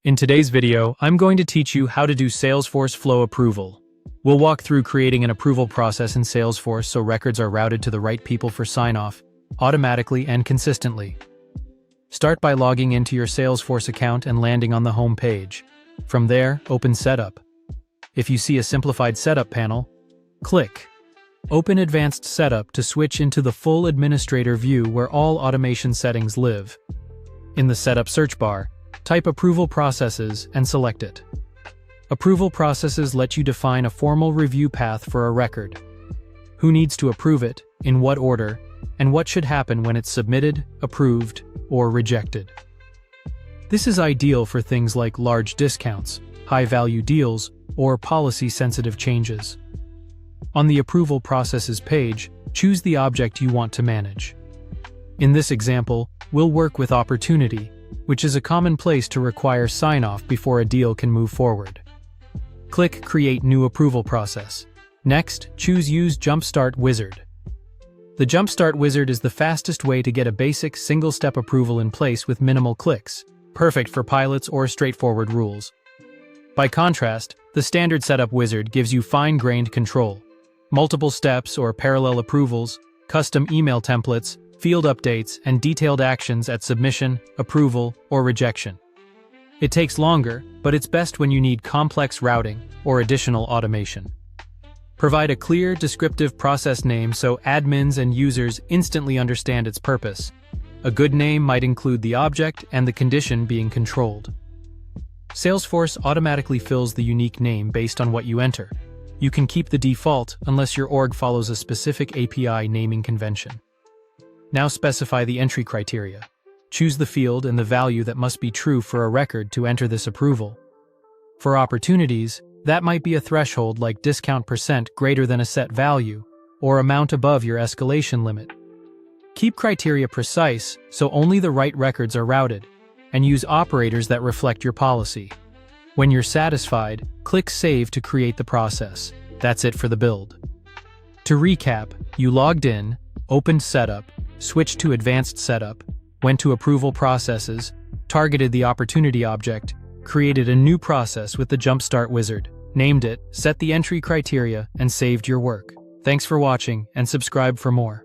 In today's video, I'm going to teach you how to do Salesforce flow approval. We'll walk through creating an approval process in Salesforce so records are routed to the right people for sign-off, automatically and consistently. Start by logging into your Salesforce account and landing on the home page. From there, open Setup. If you see a simplified setup panel, click Open Advanced Setup to switch into the full administrator view where all automation settings live. In the Setup search bar, type Approval Processes and select it. Approval processes let you define a formal review path for a record. Who needs to approve it, in what order, and what should happen when it's submitted, approved, or rejected. This is ideal for things like large discounts, high-value deals, or policy-sensitive changes. On the Approval Processes page, choose the object you want to manage. In this example, we'll work with Opportunity, which is a common place to require sign-off before a deal can move forward. Click Create New Approval Process. Next, choose Use Jumpstart Wizard. The Jumpstart Wizard is the fastest way to get a basic single-step approval in place with minimal clicks, perfect for pilots or straightforward rules. By contrast, the standard setup wizard gives you fine-grained control, multiple steps or parallel approvals, custom email templates, field updates, and detailed actions at submission, approval, or rejection. It takes longer, but it's best when you need complex routing or additional automation. Provide a clear, descriptive process name so admins and users instantly understand its purpose. A good name might include the object and the condition being controlled. Salesforce automatically fills the unique name based on what you enter. You can keep the default unless your org follows a specific API naming convention. Now specify the entry criteria. Choose the field and the value that must be true for a record to enter this approval. For opportunities, that might be a threshold like discount percent greater than a set value, or amount above your escalation limit. Keep criteria precise so only the right records are routed, and use operators that reflect your policy. When you're satisfied, click Save to create the process. That's it for the build. To recap, you logged in, opened Setup, switched to Advanced Setup, went to Approval Processes, targeted the Opportunity object, created a new process with the Jumpstart Wizard, named it, set the entry criteria, and saved your work. Thanks for watching, and subscribe for more.